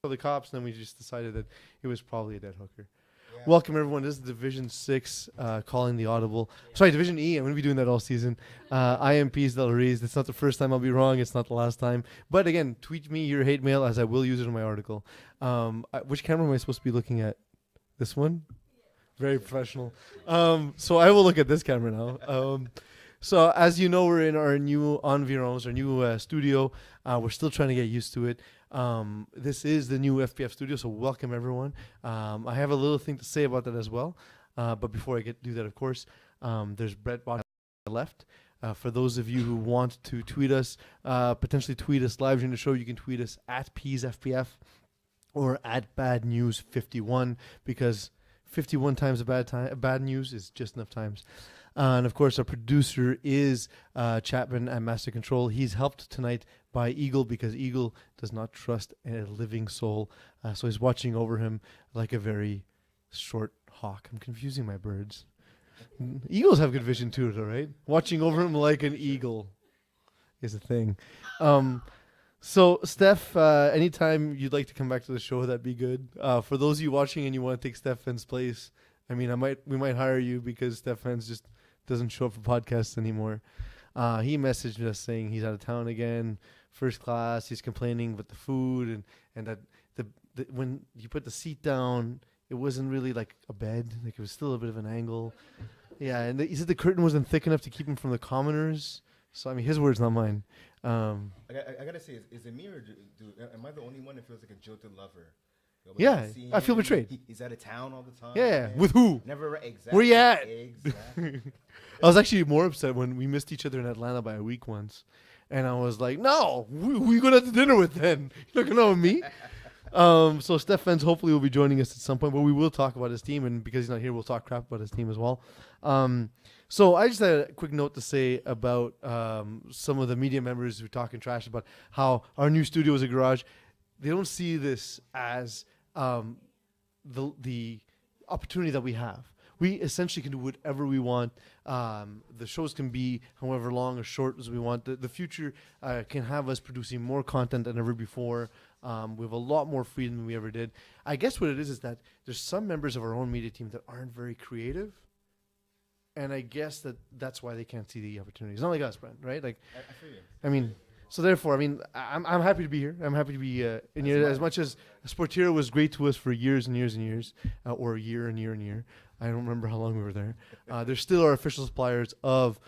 the cops, and then we just decided that it was probably a dead hooker. Yeah. Welcome, everyone. This is Division 6, calling the Audible. Sorry, Division E. I'm going to be doing that all season. I am Peace Del Reyes. It's not the first time I'll be wrong. It's not the last time. But again, tweet me your hate mail, as I will use it in my article. Which camera am I supposed to be looking at? This one? Very professional. So I will look at this camera now. So as you know, we're in our new environs, our new studio. We're still trying to get used to it. This is the new FPF studio, so welcome everyone. I have a little thing to say about that as well. But before I do that, of course, there's Brett watching on the left. For those of you who want to tweet us, potentially tweet us live during the show, you can tweet us at PeasFPF or at Bad News 51, because 51 times bad news is just enough times. And of course, our producer is Chapman at Master Control. He's helped tonight by Eagle, because Eagle does not trust a living soul. So he's watching over him like a very short hawk. I'm confusing my birds. Eagles have good vision too, though, right? Watching over him like an eagle is a thing. So, Steph, anytime you'd like to come back to the show, that'd be good. For those of you watching and you want to take Stefan's place, I mean, we might hire you, because Stefan's just doesn't show up for podcasts anymore. He messaged us saying he's out of town again, first class. He's complaining about the food and that the when you put the seat down, it wasn't really like a bed. Like, it was still a bit of an angle. Yeah, and he said the curtain wasn't thick enough to keep him from the commoners. So, I mean, his words, not mine. I gotta say, is it me, or am I the only one that feels like a jilted lover? Yeah, I feel betrayed. He's out of town all the time. Yeah, with who? Never exactly. Where you at? Exactly. I was actually more upset when we missed each other in Atlanta by a week once. And I was like, no, who you going out to dinner with then? You're not going out with me? So Stefan's hopefully will be joining us at some point, but we will talk about his team. And because he's not here, we'll talk crap about his team as well. So I just had a quick note to say about some of the media members who are talking trash about how our new studio is a garage. They don't see this as the opportunity that we have. We essentially can do whatever we want. The shows can be however long or short as we want. The future can have us producing more content than ever before. We have a lot more freedom than we ever did. I guess what it is that there's some members of our own media team that aren't very creative. And I guess that's why they can't see the opportunities. Not like us, Brent, right? Like, I feel you. I mean... So therefore, I mean, I'm happy to be here. I'm happy to be in here. As much as Sportira was great to us for years and years and years, or year and year and year. I don't remember how long we were there. They're still our official suppliers of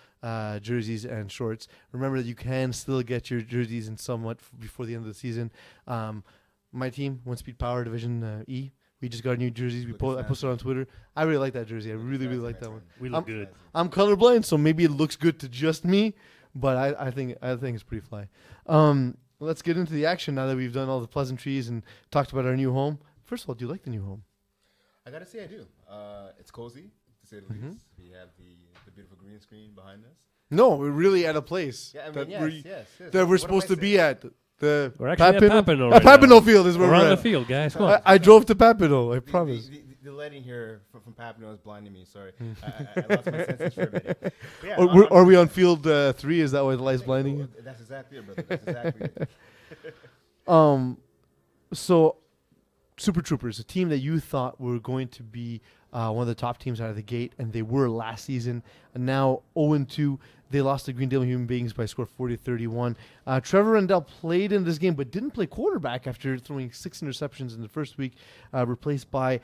jerseys and shorts. Remember that you can still get your jerseys in somewhat before the end of the season. My team, One Speed Power Division E. We just got new jerseys. I posted it on Twitter. I really like that jersey. I really like that one. We look good. I'm colorblind, so maybe it looks good to just me. But I think it's pretty fly. Let's get into the action now that we've done all the pleasantries and talked about our new home. First of all, do you like the new home? I gotta say I do. It's cozy, to say the least. We have the beautiful green screen behind us. No, we're really at a place that we're supposed to be at. We're actually at Papineau right Papineau Field is where we're we're on at. the field, guys. Come on. I drove to Papineau, I promise. The lighting here from Papineau is blinding me. Sorry. I lost my senses for a minute. Yeah, are we on field 3? Is that why the light's blinding you? That's exactly it, brother. That's exactly it. So, Super Troopers, a team that you thought were going to be one of the top teams out of the gate, and they were last season, and now 0-2. They lost to Greendale Human Beings by a score of 40-31. Trevor Rendell played in this game, but didn't play quarterback after throwing 6 interceptions in the first week, replaced by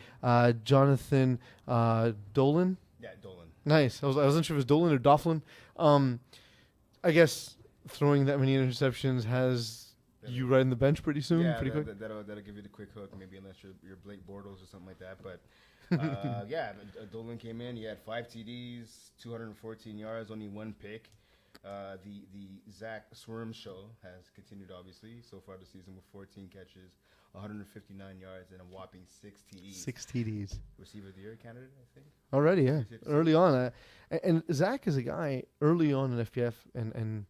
Jonathan Dolan. Yeah, Dolan. Nice. I wasn't sure if it was Dolan or Dofflin. I guess throwing that many interceptions has you riding the bench pretty soon, pretty quick. That'll give you the quick hook, maybe unless you're Blake Bortles or something like that. But Dolan came in. He had 5 TDs, 214 yards, only 1 pick. The Zach Swerm show has continued, obviously, so far this season with 14 catches, 159 yards, and a whopping 6 TDs. 6 TDs. Receiver of the Year candidate, I think. Already, yeah. Early on. And Zach is a guy early on in FPF, and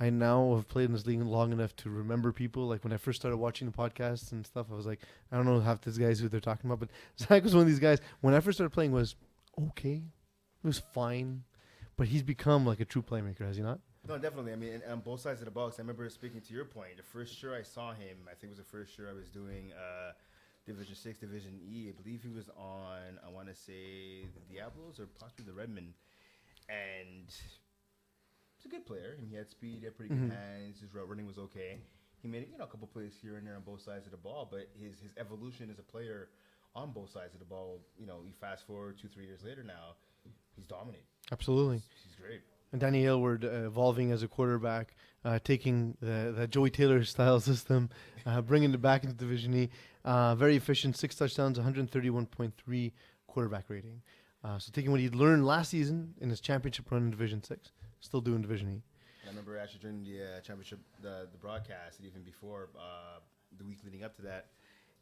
I now have played in this league long enough to remember people. Like when I first started watching the podcasts and stuff, I was like, I don't know half these guys who they're talking about, but Zach was one of these guys. When I first started playing, was okay, it was fine, but he's become like a true playmaker, has he not? No, definitely. I mean, and on both sides of the box, I remember speaking to your point. The first year I saw him, I think it was the first year I was doing Division 6, Division E. I believe he was on, I want to say, the Diablos or possibly the Redmen. And he's a good player. He had speed, he had pretty good hands. His route running was okay. He made a couple plays here and there on both sides of the ball, but his evolution as a player on both sides of the ball, you fast forward 2-3 years later now, he's dominating. Absolutely. He's great. And Danny Aylward evolving as a quarterback, taking the Joey Taylor style system, bringing it back into Division E. Very efficient, 6 touchdowns, 131.3 quarterback rating. So taking what he learned last season in his championship run in Division 6, still doing Division E. I remember actually during the championship, the broadcast, and even before the week leading up to that,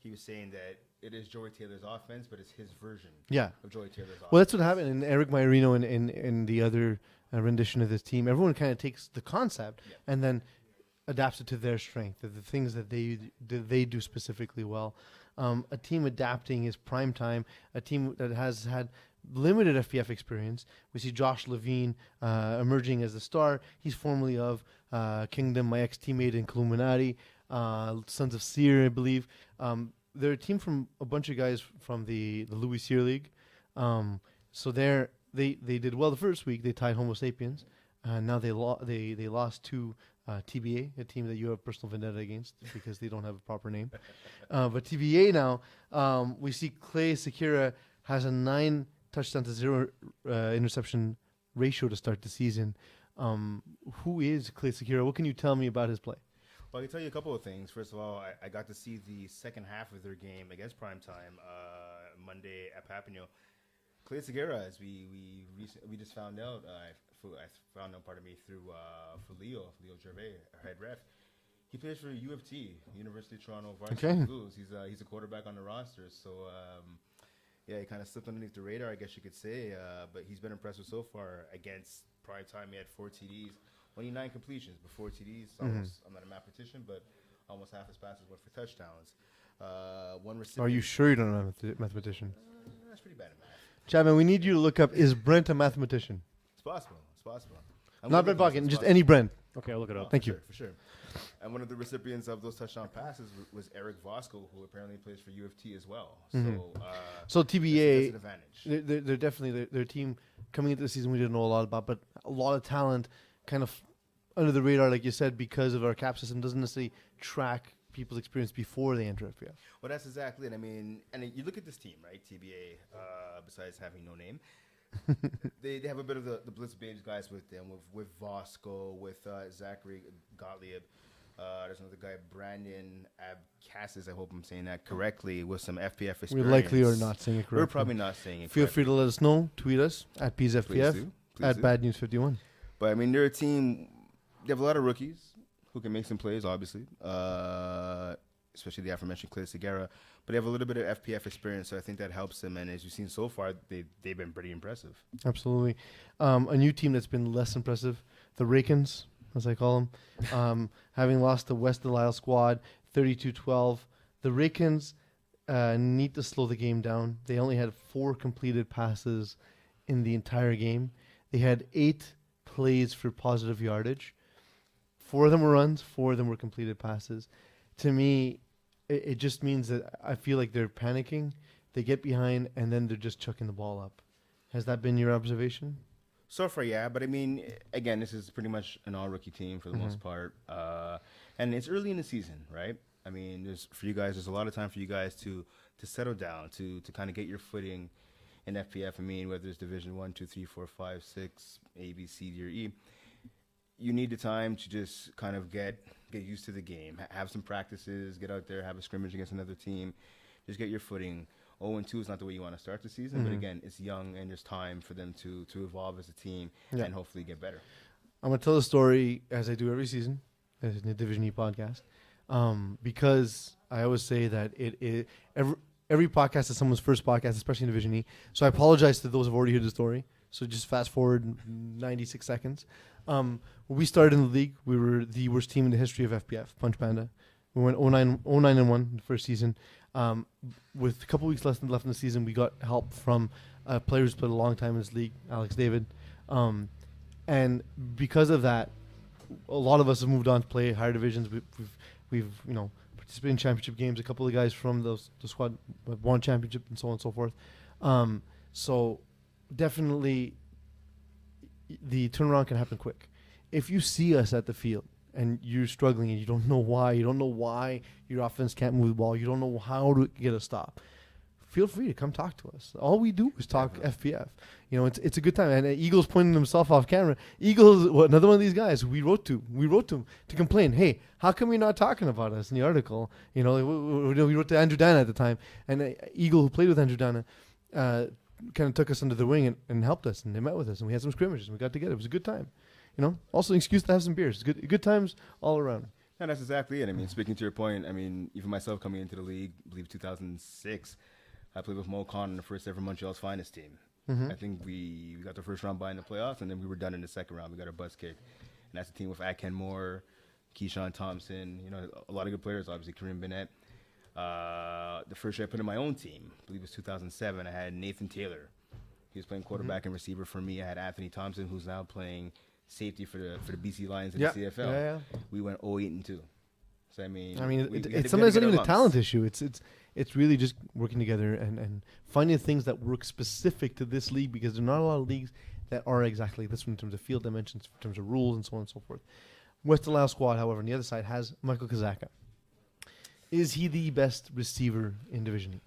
he was saying that it is Joey Taylor's offense, but it's his version of Joey Taylor's offense. Well, that's what happened in Eric Maiorino and the other rendition of this team. Everyone kind of takes the concept and then adapts it to their strength, the things that they do specifically well. A team adapting is prime time. A team that has had limited FPF experience. We see Josh Levine emerging as the star. He's formerly of Kingdom, my ex-teammate in Illuminati, Sons of Seer, I believe. They're a team from a bunch of guys from the Louis Cyr League. So they did well the first week. They tied Homo Sapiens. Now they lost to TBA, a team that you have personal vendetta against because they don't have a proper name. But TBA now, we see Clay Sekira has a 9 touchdown to 0 interception ratio to start the season. Who is Clay Sekira? What can you tell me about his play? Well, I can tell you a couple of things. First of all, I got to see the second half of their game against Primetime Monday at Papillon. Clay Segura, as we just found out, I found out, through for Leo Gervais, our head ref. He plays for U of T, University of Toronto Varsity Blues. He's a quarterback on the roster, so he kind of slipped underneath the radar, I guess you could say. But he's been impressive so far against Primetime. He had 4 TDs. Only 9 completions, but 4 TDs. Almost, I'm not a mathematician, but almost half his passes went for touchdowns. One recipient. Are you sure you're not a mathematician? That's pretty bad at math. Chapman, we need you to look up, is Brent a mathematician? It's possible. It's possible. Not Brent Bucket, just any Brent. Okay, I'll look it up. Thank you. For sure. And one of the recipients of those touchdown passes was Eric Vosco, who apparently plays for U of T as well. So TBA, that's an advantage. they're definitely their team coming into the season we didn't know a lot about, but a lot of talent kind of under the radar, like you said, because of our cap system, doesn't necessarily track people's experience before they enter FPF. Well, that's exactly it. I mean, and you look at this team, right? TBA, besides having no name, they have a bit of the blitz beige guys with them, with Vosco, with Zachary Gottlieb. There's another guy, Brandon Abcassis. I hope I'm saying that correctly, with some FPF experience. We likely are not saying it correctly. We're probably not saying it Feel correctly. free to let us know. Tweet us at PZFPF, Please at Bad News 51. But I mean, they're a team. They have a lot of rookies who can make some plays, obviously, especially the aforementioned Clay Segura. But they have a little bit of FPF experience, so I think that helps them. And as you've seen so far, they've been pretty impressive. Absolutely. A new team that's been less impressive, the Rakens, as I call them, having lost the West Delisle squad 32-12. The Rakens need to slow the game down. They only had 4 completed passes in the entire game. They had 8 plays for positive yardage. 4 of them were runs, 4 of them were completed passes. To me, it just means that I feel like they're panicking. They get behind, and then they're just chucking the ball up. Has that been your observation? So far, yeah. But, I mean, again, this is pretty much an all-rookie team for the most part. And it's early in the season, right? I mean, there's a lot of time for you guys to settle down, to kind of get your footing in FPF. I mean, whether it's Division 1, 2, 3, 4, 5, 6, A, B, C, D, or E. You need the time to just kind of get used to the game, have some practices, get out there, have a scrimmage against another team, just get your footing. 0-2 is not the way you want to start the season, but again, it's young and there's time for them to evolve as a team and hopefully get better. I'm going to tell the story as I do every season, as in the Division E podcast, because I always say that every podcast is someone's first podcast, especially in Division E. So I apologize to those who have already heard the story. So just fast forward 96 seconds. When we started in the league, we were the worst team in the history of FPF, Punch Panda. We went 0-9-1 the first season. With a couple weeks left in the season, we got help from a player who's played a long time in this league, Alex David. And because of that, a lot of us have moved on to play higher divisions. We've participated in championship games. A couple of guys from the squad have won championship and so on and so forth. So definitely the turnaround can happen quick. If you see us at the field and you're struggling and you don't know why your offense can't move the ball, you don't know how to get a stop, feel free to come talk to us. All we do is talk FPF. It's a good time. And Eagle's pointing himself off camera. Eagle's another one of these guys we wrote to him to complain. Hey, how come you're not talking about us in the article? We wrote to Andrew Dana at the time, and Eagle, who played with Andrew Dana, kind of took us under the wing and helped us, and they met with us, and we had some scrimmages, and we got together. It was a good time. Also an excuse to have some beers. Good times all around. And that's exactly it. I mean, speaking to your point, I mean, even myself coming into the league, I believe 2006, I played with Mo Khan in the first ever Montreal's finest team. I think we got the first round bye in the playoffs, and then we were done in the second round. We got our butts kicked. And that's a team with Aken Moore, Keyshawn Thompson, a lot of good players, obviously, Kareem Bennett. The first year I put in my own team, I believe it was 2007, I had Nathan Taylor. He was playing quarterback and receiver for me. I had Anthony Thompson, who's now playing safety for the BC Lions in the CFL. Yeah. We went 0-8-2. So, I mean, it's sometimes not even a talent issue. It's really just working together and finding things that work specific to this league, because there are not a lot of leagues that are exactly this one in terms of field dimensions, in terms of rules, and so on and so forth. West Isle squad, however, on the other side has Michael Kazaka. Is he the best receiver in Division E?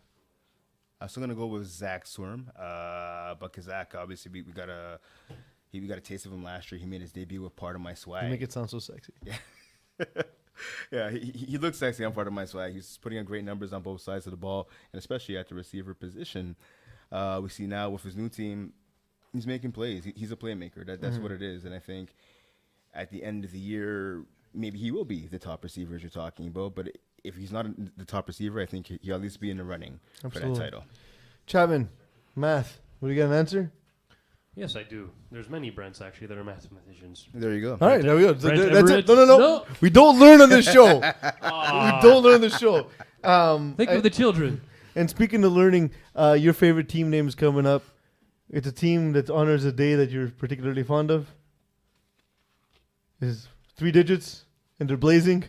I'm still gonna go with Zach Swerm, but Kazaka, obviously, we got a taste of him last year. He made his debut with Part of My Swag. You make it sound so sexy. Yeah. Yeah, he looks sexy on Part of My Swag. He's putting on great numbers on both sides of the ball, and especially at the receiver position. We see now with his new team, he's making plays. He's a playmaker. That's what it is. And I think at the end of the year, maybe he will be the top receiver as you're talking about. But if he's not the top receiver, I think he'll at least be in the running for that title. Chapman, math. Would you get an answer? Yes, I do. There's many Brents, actually, that are mathematicians. There you go. All right, there we go. That's it. No. We don't learn on this show. We don't learn on this show. Think of the children. And speaking of learning, your favorite team name is coming up. It's a team that honors a day that you're particularly fond of. It's 3 digits, and they're blazing.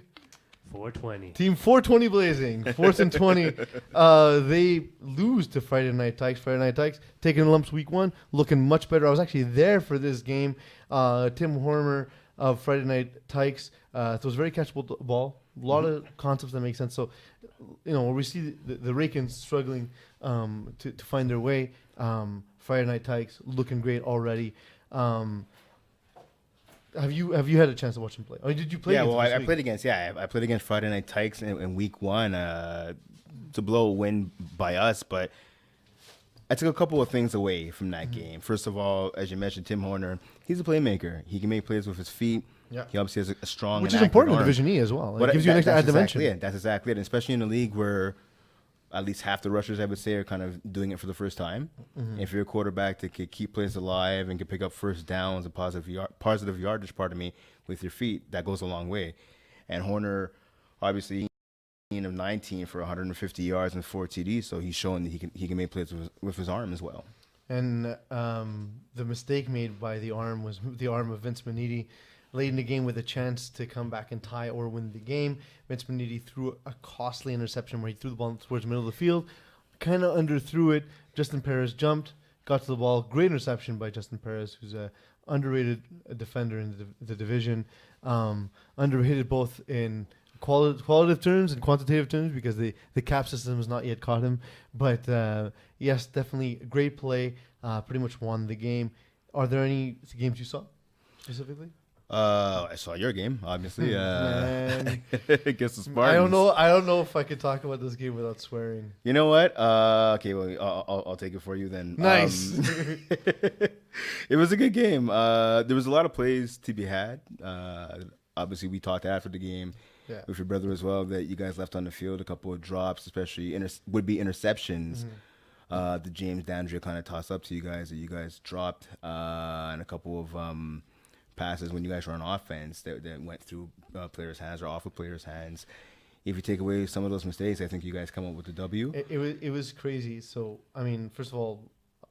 420. Team 420 Blazing, 4th and 20. They lose to Friday Night Tykes. Friday Night Tykes taking lumps week 1, looking much better. I was actually there for this game. Tim Hormer of Friday Night Tykes throws very catchable ball. A lot of concepts that make sense. So, we see the Rakins struggling to find their way. Friday Night Tykes looking great already. Have you had a chance to watch him play? Or did you play? Yeah, well, I played against. Yeah, I played against Friday Night Tykes in week 1 to blow a win by us, but I took a couple of things away from that game. First of all, as you mentioned, Tim Horner, he's a playmaker. He can make plays with his feet. Yeah. He obviously has a strong, which is important in Division E as well. It gives you an extra dimension. Yeah, that's exactly it. And especially in a league where at least half the rushers, I would say, are kind of doing it for the first time. If you're a quarterback that can keep plays alive and can pick up first downs and positive yardage, with your feet, that goes a long way. And Horner, obviously, of 19 for 150 yards and 4 TDs, so he's showing that he can make plays with his arm as well. And the mistake made by the arm was the arm of Vince Maniti. Late in the game with a chance to come back and tie or win the game, Vince Maniti threw a costly interception where he threw the ball towards the middle of the field, kind of underthrew it. Justin Perez jumped, got to the ball. Great interception by Justin Perez, who's a underrated defender in the division. Underrated both in qualitative terms and quantitative terms because the cap system has not yet caught him. But yes, definitely a great play. Pretty much won the game. Are there any games you saw specifically? I saw your game, obviously. Against the Spartans. I don't know if I could talk about this game without swearing. You know what? Okay, well, I'll take it for you then. Nice. It was a good game. There was a lot of plays to be had. Obviously, we talked after the game with your brother as well that you guys left on the field a couple of drops, especially would-be interceptions. The James Dandria kind of tossed up to you guys that you guys dropped, and a couple of passes when you guys were on offense that went through players' hands or off of players' hands. If you take away some of those mistakes, I think you guys come up with the W. It was crazy. So, I mean, first of all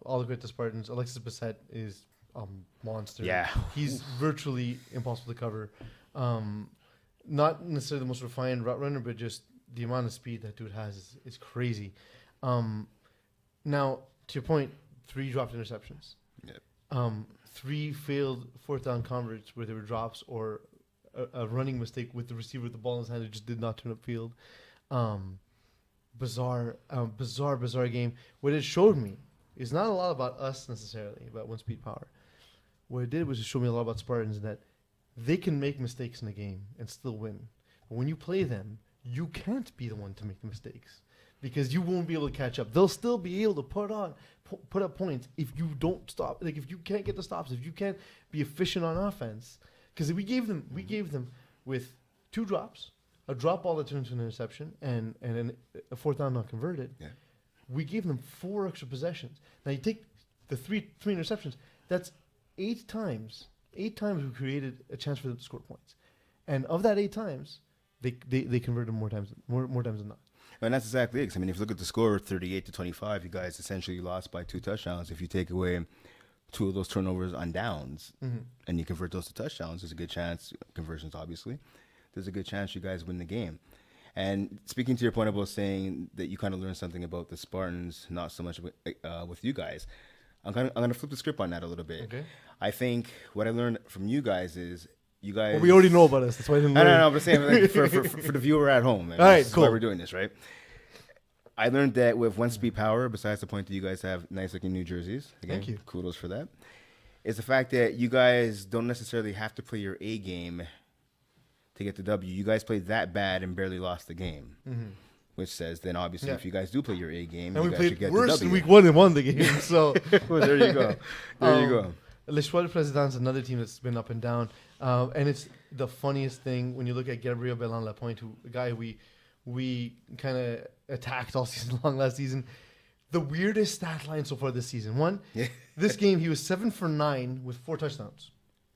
the credit to Spartans. Alexis Bissett is a monster. Yeah. He's virtually impossible to cover. Not necessarily the most refined route runner, but just the amount of speed that dude has is crazy. Now, to your point, 3 dropped interceptions. Yep. 3 failed fourth down converts where there were drops or a running mistake with the receiver with the ball in his hand that just did not turn upfield. Bizarre game. What it showed me is not a lot about us necessarily, about one speed power. What it did was it showed me a lot about Spartans, that they can make mistakes in a game and still win. But when you play them, you can't be the one to make the mistakes because you won't be able to catch up. They'll still be able to put up points if you don't stop. Like if you can't get the stops, if you can't be efficient on offense. Because we gave them with 2 drops, a drop ball that turned into an interception, and a fourth down not converted. Yeah. We gave them 4 extra possessions. Now you take the three interceptions. That's 8 times. 8 times we created a chance for them to score points, and of that 8 times, they converted more times than not. And that's exactly it. 'Cause, I mean, if you look at the score, 38-25, you guys essentially lost by 2 touchdowns. If you take away 2 of those turnovers on downs, and you convert those to touchdowns, there's a good chance, conversions obviously, there's a good chance you guys win the game. And speaking to your point about saying that you kind of learned something about the Spartans, not so much with you guys, I'm going to flip the script on that a little bit. Okay. I think what I learned from you guys is you guys... Well, we already know about us. That's why I didn't learn. No, but saying like, for the viewer at home. All right, this is cool. why we're doing this, right? I learned that with one speed power, besides the point that you guys have nice looking New Jerseys. Again, Thank you. Kudos for that. Is the fact that you guys don't necessarily have to play your A game to get the W. You guys played that bad and barely lost the game. Which says then obviously if you guys do play your A game, and you we guys should played get worse the in W. week 1 and won the game. So Well, there you go. There you go. L'Étoile Président is another team that's been up and down, and it's the funniest thing when you look at Gabriel Bellan-Lapointe, a guy we kind of attacked all season long last season. The weirdest stat line so far this season. One, this game he was 7 for 9 with 4 touchdowns.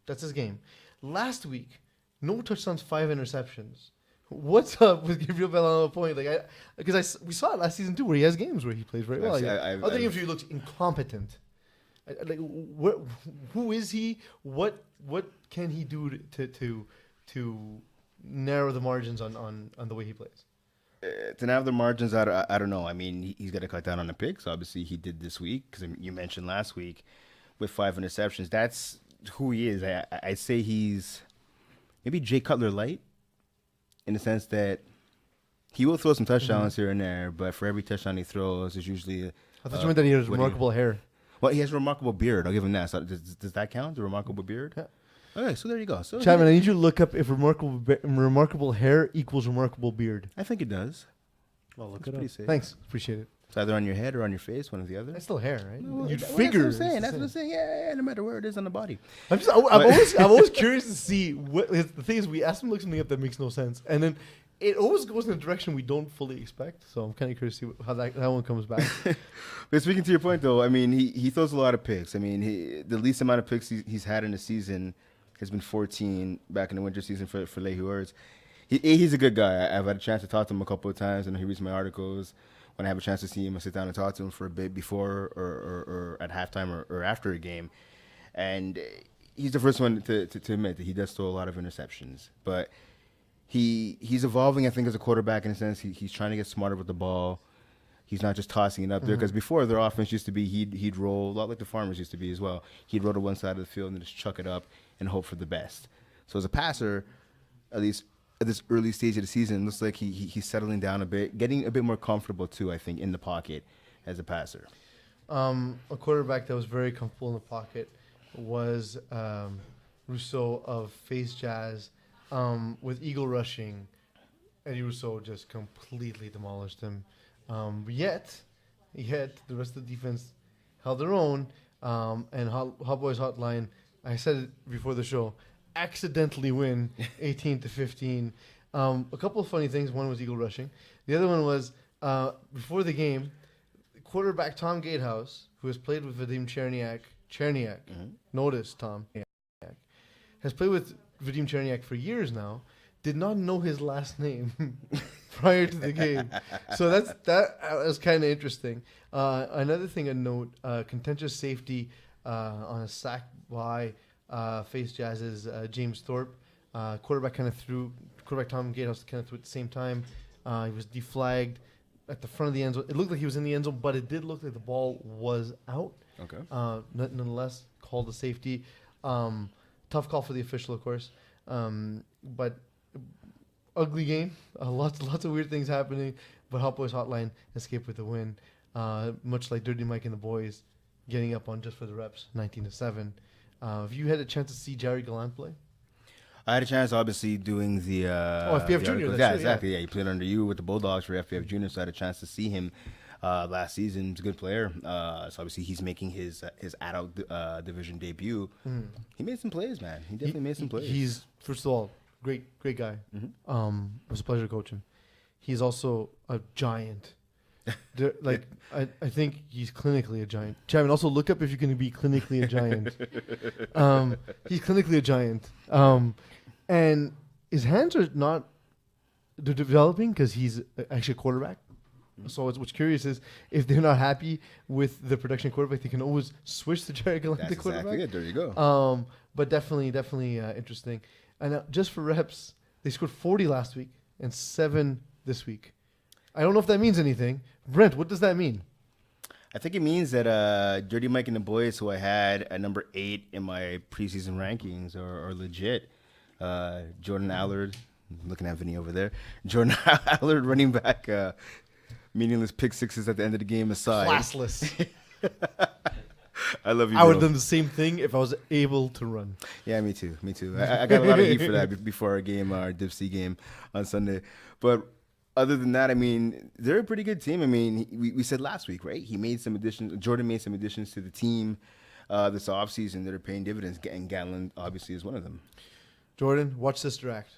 That's his game. Last week, no touchdowns, 5 interceptions. What's up with Gabriel Bellan-Lapointe? We saw it last season too, where he has games where he plays very well. Other games where he looks incompetent. Who is he? What can he do to narrow the margins on the way he plays? To narrow the margins, I don't know. I mean, he's got to cut down on the picks. Obviously, he did this week because you mentioned last week with 5 interceptions. That's who he is. I'd say he's maybe Jay Cutler light in the sense that he will throw some touchdowns here and there, but for every touchdown he throws, there's usually. I thought you meant that he has remarkable hair. Well, he has a remarkable beard. I'll give him that. So does that count? The remarkable beard? Yeah. Okay, so there you go. So Chapman, I need you to look up if remarkable hair equals remarkable beard. I think it does. Well, look It's it pretty up. safe. Thanks, appreciate it. It's either on your head or on your face, one or the other. That's still hair, right? Well, You'd that's figure. what I'm saying. it's That's the what I'm same. saying. Yeah, no matter where it is on the body. I'm always curious to see what the thing is. We ask him to look something up that makes no sense, and then it always goes in a direction we don't fully expect. So I'm kind of curious to see how that one comes back. But speaking to your point, though, I mean, he throws a lot of picks. I mean, the least amount of picks he's had in the season has been 14 back in the winter season for Les Joueurs. He's a good guy. I've had a chance to talk to him a couple of times, and he reads my articles. When I have a chance to see him, I sit down and talk to him for a bit before or at halftime or after a game. And he's the first one to admit that he does throw a lot of interceptions. But he's evolving, I think, as a quarterback in a sense. He's trying to get smarter with the ball. He's not just tossing it up there. Because before, their offense used to be he'd roll, a lot like the Farmers used to be as well. He'd roll to one side of the field and just chuck it up and hope for the best. So as a passer, at least at this early stage of the season, it looks like he's settling down a bit, getting a bit more comfortable too, I think, in the pocket as a passer. A quarterback that was very comfortable in the pocket was Rousseau of Face Jazz. With Eagle rushing, Eddie Rousseau just completely demolished him. Yet the rest of the defense held their own. And Hot Boys Hotline, I said it before the show, accidentally win 18-15. A couple of funny things. One was Eagle rushing. The other one was before the game, quarterback Tom Gatehouse, who has played with Vadim Cherniak, notice Tom, has played with Vadim Cherniak for years now, did not know his last name prior to the game. So that was kind of interesting. Another thing to note, contentious safety on a sack by Face Jazz's James Thorpe. Quarterback Tom Gatehouse kind of threw at the same time. He was deflagged at the front of the end zone. It looked like he was in the end zone, but it did look like the ball was out. Okay. Nonetheless, called a safety. Tough call for the official, of course. But ugly game. Lots of weird things happening. But Hot Boys Hotline escaped with a win. Much like Dirty Mike and the boys, getting up on just for the reps, 19-7. Have you had a chance to see Jerry Gallant play? I had a chance, obviously, doing the FPF Junior. Yeah, exactly. Yeah, he played under you with the Bulldogs for FPF Junior, so I had a chance to see him last season. He's a good player. So obviously, he's making his adult division debut. He made some plays, man. He definitely made some plays. He's, first of all, great guy. It was a pleasure to coach him. He's also a giant. I think he's clinically a giant. Chapman, also look up if you can be clinically a giant. He's clinically a giant. And his hands are not, they're developing because he's actually a quarterback. So what's curious is if they're not happy with the production quarterback, they can always switch to Jerry Gallant, the quarterback. Exactly it. There you go. But definitely interesting. And just for reps, they scored 40 last week and 7 this week. I don't know if that means anything. Brent, what does that mean? I think it means that Dirty Mike and the boys, who I had at number 8 in my preseason rankings, are legit. Jordan Allard, looking at Vinny over there. Jordan Allard, running back, meaningless pick sixes at the end of the game aside. Classless. I love you, I would bro. have done the same thing if I was able to run. Yeah, me too. I got a lot of heat for that before our game, our Dipsy game on Sunday. But other than that, I mean, they're a pretty good team. I mean, we said last week, right? Jordan made some additions to the team this offseason that are paying dividends, and Gatlin obviously is one of them. Jordan, watch Sister Act.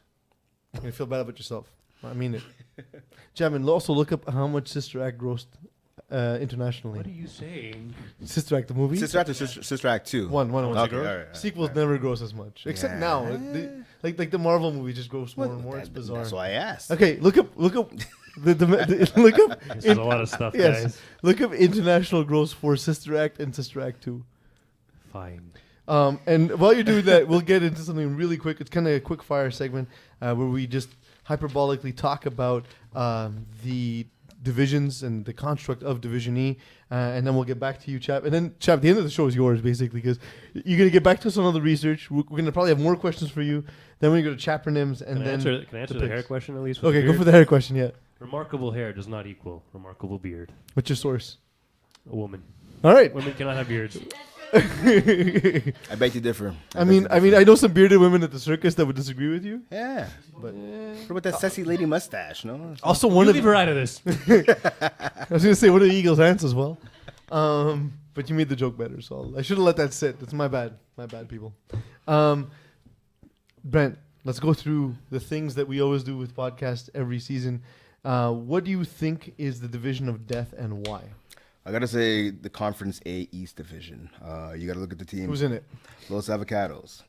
You're going to feel bad about yourself. I mean it. Chapman, also look up how much Sister Act grossed internationally. What are you saying? Sister Act, the movie? Sister Act or Sister Act 2? One. Okay, all right. Sequels never gross as much. Except now. Like the Marvel movie just grows more and more. It's bizarre. That's why I asked. Okay, look up look up. Look up. There's a lot of stuff, Yes, guys. look up international gross for Sister Act and Sister Act 2. Fine. And while you're doing that, we'll get into something really quick. It's kind of a quick fire segment where we just hyperbolically talk about the divisions and the construct of Division E, and then we'll get back to you, Chap. And then, Chap, the end of the show is yours, basically, because you're going to get back to us on all the research. We're going to probably have more questions for you. Then we're going to go to Chapernims, and Can I answer the hair question at least? Okay, go for the hair question, yeah. Remarkable hair does not equal remarkable beard. What's your source? A woman. All right. Women cannot have beards. I beg to differ. I mean, I know some bearded women at the circus that would disagree with you. Yeah. But What about that sassy lady mustache, no? also one You of leave her out of this. I was going to say one of the Eagles' ants as well. But you made the joke better, so I should have let that sit. That's my bad. My bad, people. Brent, let's go through the things that we always do with podcasts every season. What do you think is the division of death and why? I got to say the Conference A East Division. You got to look at the team. Who's in it? Los Avocados.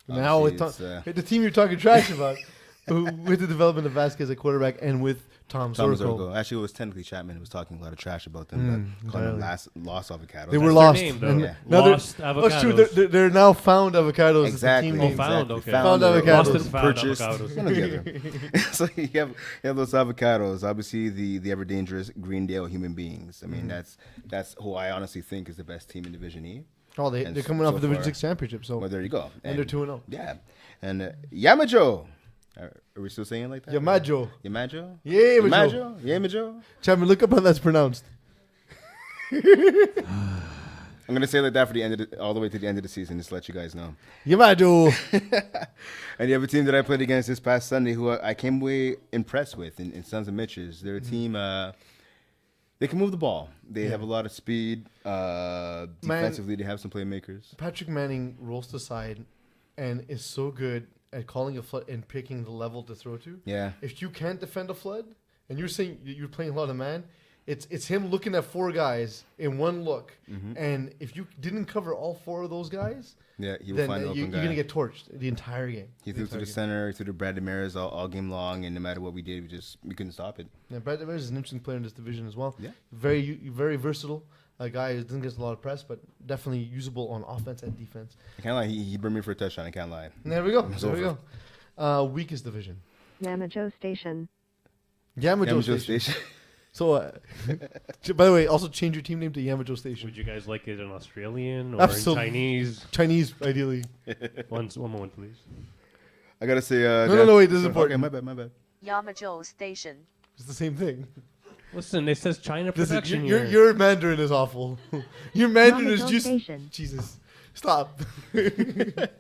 Now Obviously, with the team you're talking trash about, with the development of Vasquez at quarterback and with Tom Zorko. Actually, it was technically Chapman who was talking a lot of trash about them. But calling them lost Avocados. They were That's lost. their name, though. And Yeah. now they're- Lost That's true. avocados. They're now found avocados. As Exactly. the team Oh, name. found, Exactly. okay. Found or avocados. Lost and found purchased. avocados. One or the other. So you have those avocados. Obviously, the ever dangerous Greendale human beings. I mean, that's who I honestly think is the best team in Division E. Oh, they're And coming off so of the Division far- 6 championship. So Well, there you go. and they're 2-0. Yeah, and Yamajo. Are we still saying it like that? Yamajo. Yamajo. Yeah, Yamajo. Yamajo. Chapman, look up how that's pronounced. I'm gonna say it like that for the end of all the way to the end of the season, just to let you guys know. Yamajo. And you have a team that I played against this past Sunday, who I came away impressed with in Sons of Mitches. They're a team. They can move the ball. They have a lot of speed. Defensively, they have some playmakers. Patrick Manning rolls to the side and is so good at calling a flood and picking the level to throw to. Yeah. If you can't defend a flood, and you're saying you're playing a lot of man, It's him looking at 4 guys in one look, Mm-hmm. and if you didn't cover all 4 of those guys, Yeah, he will then find the you're open guy. gonna get torched the entire game. He threw to the center, he threw to Brad Damaris all game long, and no matter what we did, we couldn't stop it. Yeah, Brad Devers is an interesting player in this division as well. Yeah. Very versatile. A guy who doesn't get a lot of press, but definitely usable on offense and defense. I can't lie, he burned me for a touchdown. I can't lie. There we go. It's There we over. go. Weakest division. Yamajo Station. Yamajo Yamajo Station. So, by the way, also change your team name to Yamajo Station. Would you guys like it in Australian or Absolutely. in Chinese? Chinese, ideally. One moment, please. I gotta say, No, wait, this is important. Okay, my bad. Yamajo Station. It's the same thing. Listen, it says China Listen, production your here. your Mandarin is awful. Your Mandarin is Yamajo just Station. Jesus. Stop.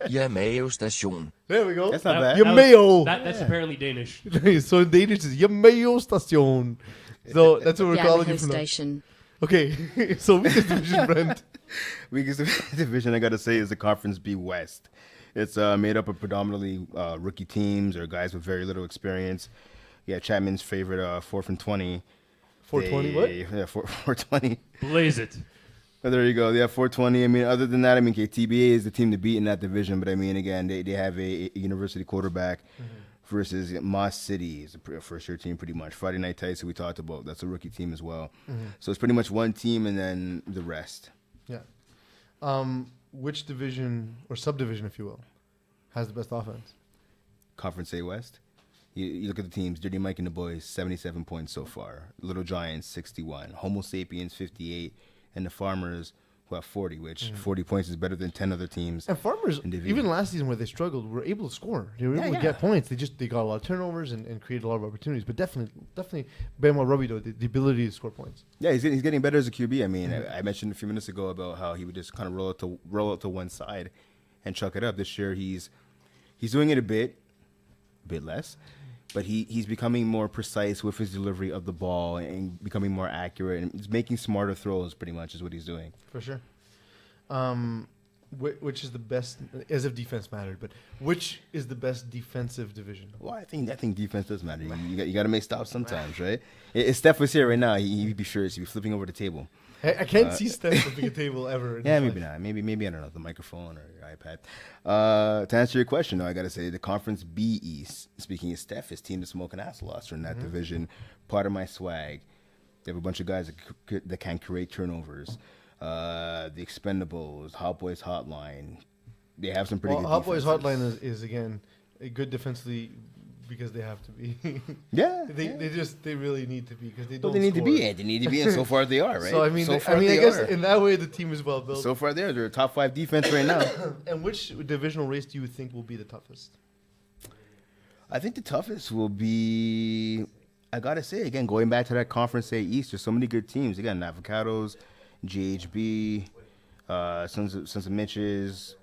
Yamajo Station. There we go. That's not bad. Your was- mayo. That's apparently Danish. So in Danish is Yamajo Station. So that's what we're calling you Yamajo from now. Station. Okay. So weakest division, Brent. Weakest division I gotta say is the Conference B West. It's made up of predominantly rookie teams or guys with very little experience. Yeah, Chapman's favorite 4th and 20. 420 what? Yeah, 420. Blaze it. Oh, there you go. They have 420. I mean, other than that, I mean, TBA is the team to beat in that division. But I mean, again, they have a university quarterback versus Moss City is a first-year team pretty much. Friday Night Tights, who we talked about, that's a rookie team as well. So it's pretty much one team and then the rest. Yeah. Which division or subdivision, if you will, has the best offense? Conference A West. You look at the teams. Dirty Mike and the boys, 77 points so far. Little Giants, 61. Homo Sapiens, 58. And the Farmers, who have 40, which 40 points is better than 10 other teams. And Farmers, in Division. even last season where they struggled, were able to score. They were able to get points. They got a lot of turnovers and created a lot of opportunities. But definitely, Benoit Robideau, the ability to score points. Yeah, he's getting better as a QB. I mean, I mentioned a few minutes ago about how he would just kind of roll it to one side and chuck it up. This year, he's doing it a bit less, but he's becoming more precise with his delivery of the ball and becoming more accurate and he's making smarter throws. Pretty much is what he's doing. For sure. Which is the best, as if defense mattered, but which is the best defensive division? Well, I think defense does matter. You got to make stops sometimes, right? If Steph was here right now, he'd be furious. He'd be flipping over the table. I can't see Steph flipping a table ever. in Yeah, his maybe life. not. Maybe I don't know, the microphone or your iPad. To answer your question, though, I got to say the Conference B East, speaking of Steph, his team to smoke an ass lost in that division. Part of my swag. They have a bunch of guys that can create turnovers. The Expendables, Hot Boys Hotline. They have some pretty good Hot Boys defenses. Hotline is again a good defensively because they have to be. Yeah. They really need to be because they Well, don't. they need to score. be, and they need to be, and so far they are, right? So I mean, so I they guess are. in that way the team is well built. So far they're a top 5 defense right now. And which divisional race do you think will be the toughest? I think the toughest will be, I gotta say again, going back to that Conference A East. There's so many good teams. Again, Avocados, GHB, Sons of Mitches,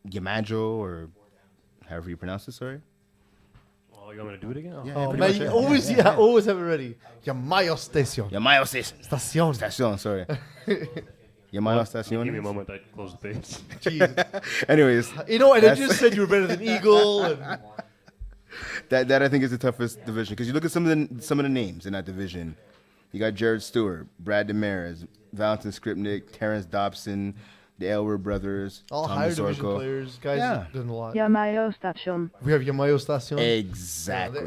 Yamajo, or however you pronounce it. Sorry. Oh, you want me to do it again? Oh. Yeah. Oh pretty man, much, you yeah. always Yeah. always have it ready. Yamayo Station. Yamayo Station. Station. Sorry. Yamayo Give me a Station. moment. I close the page. Jeez. Anyways, You know what? I That's- just said you were better than Eagle. And that I think is the toughest division because you look at some of the names in that division. You got Jared Stewart, Brad Damaris, Valentin Skripnik, Terrence Dobson, the Aylward brothers, all Tom higher division Mazurko. players, guys Yeah. done a lot. Yamajo Station. We have Yamayo Station. Exactly.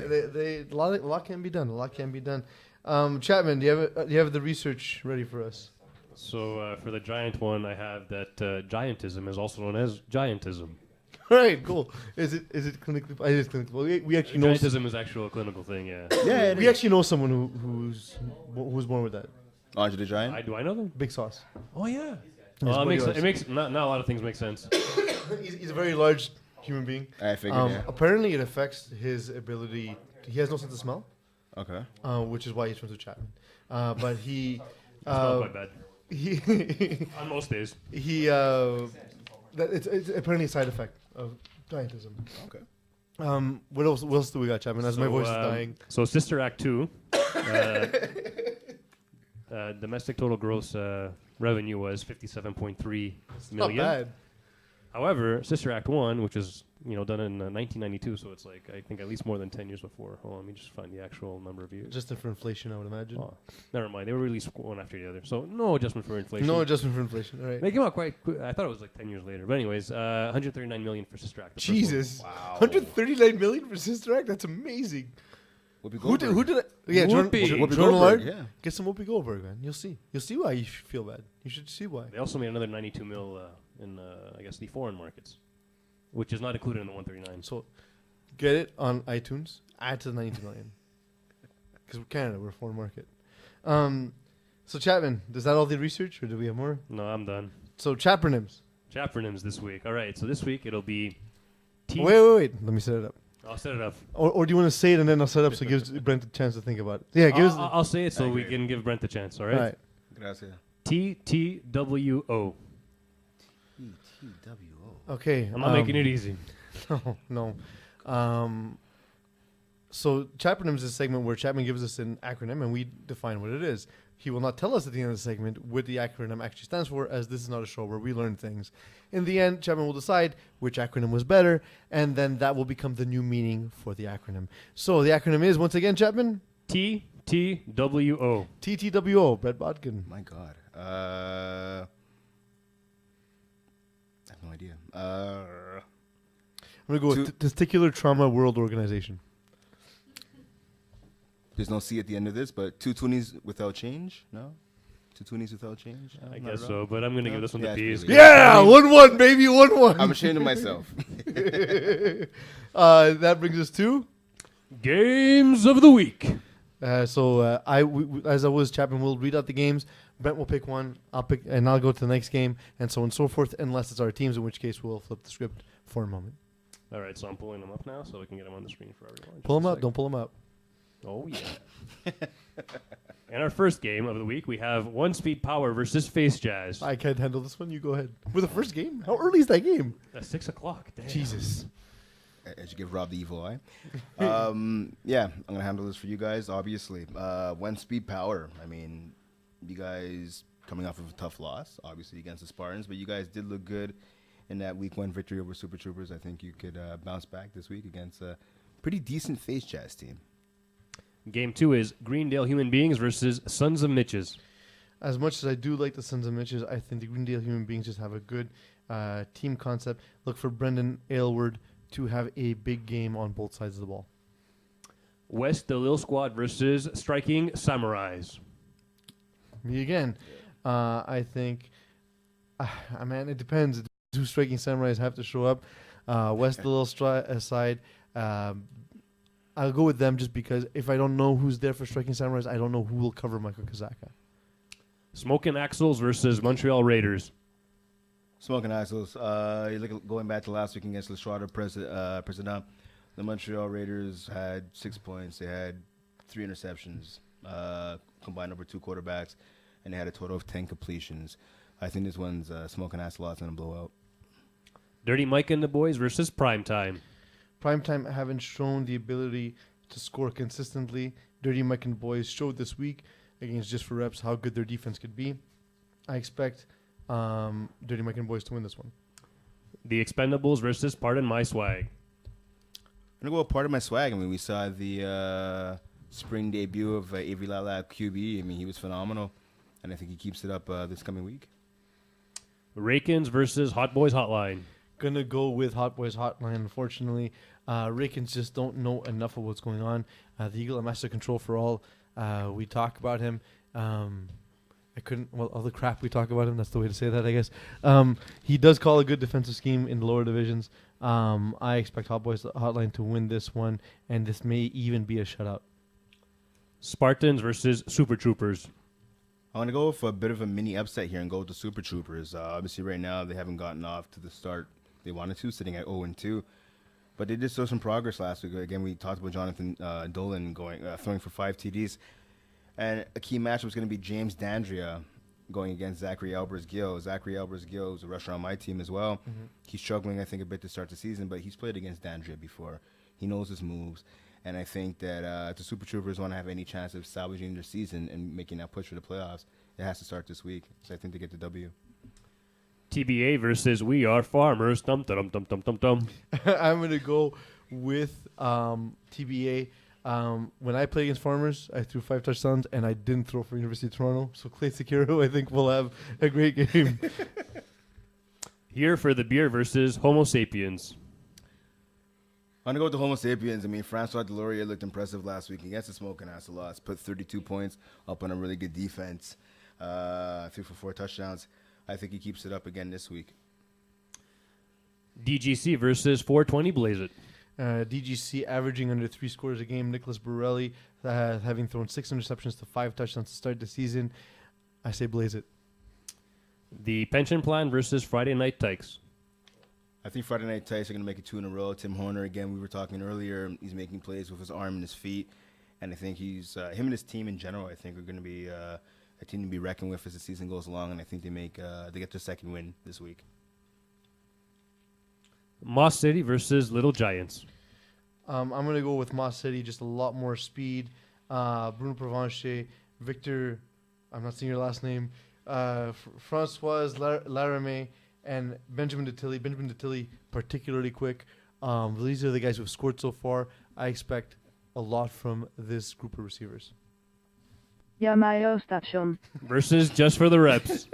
A lot can be done. A lot can be done. Chapman, do you have the research ready for us? So for the giant one, I have that giantism is also known as giantism. All right, cool. Is it clinically? It is clinical. We actually know. Giantism is actually a clinical thing. Yeah. Yeah, We actually know someone who's born with that. Andre the Giant. Do I know them? Big sauce. Oh yeah. His It makes bodyguards. it makes not a lot of things make sense. He's a very large human being. I figured. Yeah. Apparently, it affects his ability. He has no sense of smell, Okay. which is why he's friends with Chapman. But he, Not quite bad he, on most days. it's apparently a side effect of giantism. Okay. What else do we got, Chapman? As my voice is um, dying. So Sister Act 2, domestic total gross revenue was 57.3 Not million. bad. However, Sister Act 1, which is done in 1992, so it's like I think at least more than 10 years before. Hold on, let me just find the actual number of years. Just for inflation, I would imagine. Oh, never mind. They were released one after the other, so no adjustment for inflation. No adjustment for inflation. All right. They came out quite quick. I thought it was like 10 years later. But anyways, 139 million for Sister Act. the first one. Jesus. Wow. 139 million for Sister Act. That's amazing. Whoopi Who Goldberg. did it? Yeah, Whoopi. Jordan Whoopi Goldberg, Lard. yeah. Get some Whoopi Goldberg, man. You'll see. You'll see why you feel bad. You should see why. They also made another 92 mil in, I guess, the foreign markets, which is not included in the 139. So, get it on iTunes. Add to the 92 million. Because we're Canada, we're a foreign market. So Chapman, is that all the research, or do we have more? No, I'm done. So chapronyms. Chapronyms this week. All right, so this week it'll be Wait. Let me set it up. I'll set it up. Or do you want to say it and then I'll set it up so it gives Brent a chance to think about it? Yeah, give us. I'll say it so we Okay. can give Brent a chance. All All right. right. Gracias. TTWO. TTWO. Okay. I'm not making it easy. No. So Chapronyms is a segment where Chapman gives us an acronym and we define what it is. He will not tell us at the end of the segment what the acronym actually stands for, as this is not a show where we learn things. In the end, Chapman will decide which acronym was better, and then that will become the new meaning for the acronym. So the acronym is, once again, Chapman, TTWO. TTWO, Brett Bodkin. My God. I have no idea. I'm going to go with Testicular Trauma World Organization. There's no C at the end of this, but 2 toonies without change? No? 2 toonies without change? I Not guess at all? so, but I'm going to give this one Yeah, to it's P's. really- Yeah, 1-1, baby, 1-1. I'm ashamed of myself. That brings us to... Games of the week. As I was, Chapman will read out the games. Brent will pick one. I'll go to the next game, and so on and so forth, unless it's our teams, in which case we'll flip the script for a moment. All right, so I'm pulling them up now so we can get them on the screen for everyone. Pull Just them a up. sec. Don't pull them up. Oh, yeah. In our first game of the week, we have One Speed Power versus Face Jazz. I can't handle this one. You go ahead. We're the first game. How early is that game? At 6 o'clock. Damn. Jesus. I should give Rob the evil eye. Yeah, I'm going to handle this for you guys, obviously. One Speed Power. I mean, you guys coming off of a tough loss, obviously, against the Spartans, but you guys did look good in that week 1 victory over Super Troopers. I think you could bounce back this week against a pretty decent Face Jazz team. Game 2 is Greendale Human Beings versus Sons of Mitches. As much as I do like the Sons of Mitches, I think the Greendale Human Beings just have a good team concept. Look for Brendan Aylward to have a big game on both sides of the ball. West Lil Squad versus Striking Samurais. Me again. I think, man, it depends. Two Striking Samurais have to show up. West the little side. I'll go with them just because if I don't know who's there for Striking Samurais, I don't know who will cover Michael Kazaka. Smoking Axles versus Montreal Raiders. Smoking Axles. Going back to last week against Lestrada President, the Montreal Raiders had 6 points. They had 3 interceptions, combined over 2 quarterbacks, and they had a total of 10 completions. I think this one's Smoking Axles going to blow out. Dirty Mike and the Boys versus Primetime. Primetime haven't shown the ability to score consistently. Dirty Mike and Boys showed this week against Just for Reps how good their defense could be. I expect Dirty Mike and Boys to win this one. The Expendables versus Pardon My Swag. I'm going to go with part of my swag. I mean, we saw the spring debut of Avery Lala at QB. I mean, he was phenomenal, and I think he keeps it up this coming week. Rakins versus Hot Boys Hotline. Gonna go with Hot Boys Hotline, unfortunately. Rakins just don't know enough of what's going on. The Eagle and Master Control for All, we talk about him. All the crap we talk about him, that's the way to say that, I guess. He does call a good defensive scheme in the lower divisions. I expect Hot Boys Hotline to win this one, and this may even be a shutout. Spartans versus Super Troopers. I want to go for a bit of a mini upset here and go with the Super Troopers. Obviously, right now, they haven't gotten off to the start they wanted to, sitting at 0-2. But they did show some progress last week. Again, we talked about Jonathan Dolan throwing for 5 TDs. And a key match was going to be James Dandria going against Zachary Albers-Gill. Zachary Albers-Gill is a rusher on my team as well. Mm-hmm. He's struggling, I think, a bit to start the season, but he's played against Dandria before. He knows his moves. And I think that if the Super Troopers want to have any chance of salvaging their season and making that push for the playoffs, it has to start this week. So I think they get the W. TBA versus We Are Farmers. Dum dum dum dum dum dum. I'm going to go with TBA. When I play against Farmers, I threw 5 touchdowns, and I didn't throw for University of Toronto. So Clay Sekiro, I think, will have a great game. Here for the beer versus Homo sapiens. I'm going to go with the Homo sapiens. I mean, Francois Delorier looked impressive last week against the Smoking Ocelots. Put 32 points up on a really good defense. 3 for 4 touchdowns. I think he keeps it up again this week. DGC versus 420 Blaze It. DGC averaging under 3 scores a game. Nicholas Borelli having thrown 6 interceptions to 5 touchdowns to start the season. I say blaze it. The pension plan versus Friday Night Tykes. I think Friday Night Tykes are going to make it 2 in a row. Tim Horner, again, we were talking earlier, he's making plays with his arm and his feet. And I think he's him and his team in general, I think, are going to be a team to be reckoned with as the season goes along. And I think they get their second win this week. Moss City versus Little Giants. I'm going to go with Moss City, just a lot more speed. Bruno Provencher, Victor, I'm not saying your last name, Francois Laramie, and Benjamin Detilly. Benjamin Detilly, particularly quick. These are the guys who have scored so far. I expect a lot from this group of receivers. Yamayo Station. Versus Just for the Reps.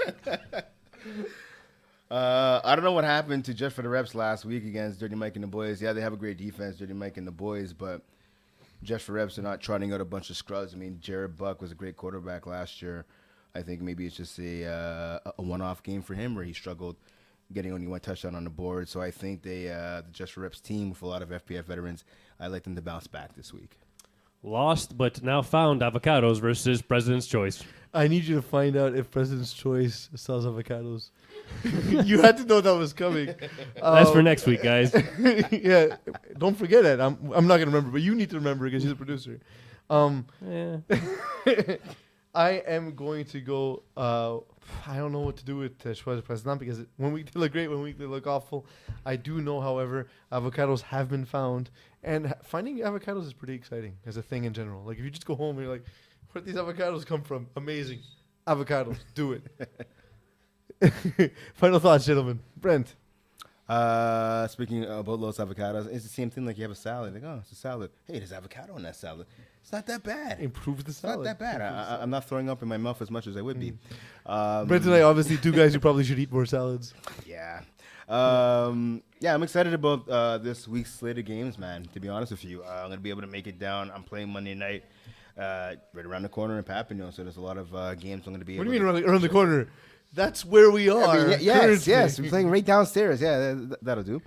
I don't know what happened to Just for the Reps last week against Dirty Mike and the boys. Yeah, they have a great defense, Dirty Mike and the boys, but Just for Reps are not trotting out a bunch of scrubs. I mean, Jared Buck was a great quarterback last year. I think maybe it's just a one-off game for him where he struggled getting only 1 touchdown on the board. So I think the Just for Reps team with a lot of FPF veterans, I like them to bounce back this week. Lost but now found avocados versus President's Choice. I need you to find out if President's Choice sells avocados. You had to know that was coming. That's for next week, guys. Yeah, don't forget it. I'm not going to remember, but you need to remember because you're the producer. I am going to go. I don't know what to do with Choix President because one week they look great, one week they look awful. I do know, however, avocados have been found, and finding avocados is pretty exciting as a thing in general. Like if you just go home and you're like, "Where did these avocados come from? Amazing, avocados, do it." Final thoughts, gentlemen. Brent. Speaking about Los Avocados, it's the same thing like you have a salad. Like, oh, it's a salad. Hey, there's avocado in that salad. It's not that bad. Improves the salad. It's not that bad. I'm not throwing up in my mouth as much as I would be. Brent and I, obviously, 2 guys who probably should eat more salads. Yeah. Yeah, I'm excited about this week's slate of games, man, to be honest with you. I'm going to be able to make it down. I'm playing Monday night right around the corner in Papillon, so there's a lot of games I'm going to be able to... What do you mean around the corner? That's where we are. I mean, yes. We're playing right downstairs. Yeah, that'll do.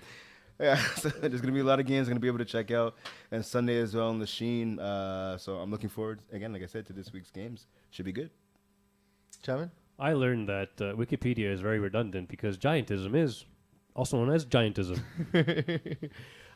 Yeah, so there's going to be a lot of games I'm going to be able to check out. And Sunday as well in the Sheen. So I'm looking forward, again, like I said, to this week's games. Should be good. Chapman? I learned that Wikipedia is very redundant because giantism is also known as giantism.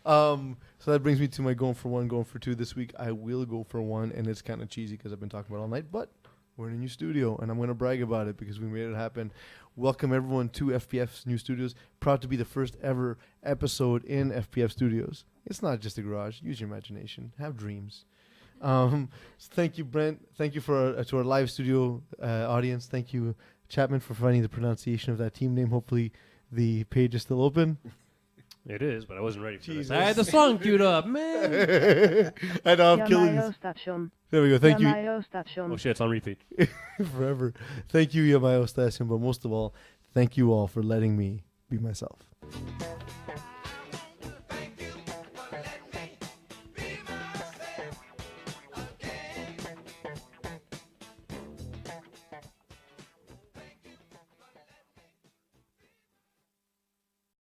So that brings me to my going for 1, going for 2 this week. I will go for 1, and it's kind of cheesy because I've been talking about it all night, but we're in a new studio, and I'm going to brag about it because we made it happen. Welcome, everyone, to FPF's new studios. Proud to be the first ever episode in FPF Studios. It's not just a garage. Use your imagination. Have dreams. So thank you, Brent. Thank you to our live studio audience. Thank you, Chapman, for finding the pronunciation of that team name. Hopefully the page is still open. It is, but I wasn't ready for Jesus. this. I had the song queued up, man. I know, I'm killing Yamayo this. Station. There we go. Thank you. Yamayo Station. Oh shit, it's on repeat. Forever. Thank you, Yamayo Station, but most of all, thank you all for letting me be myself.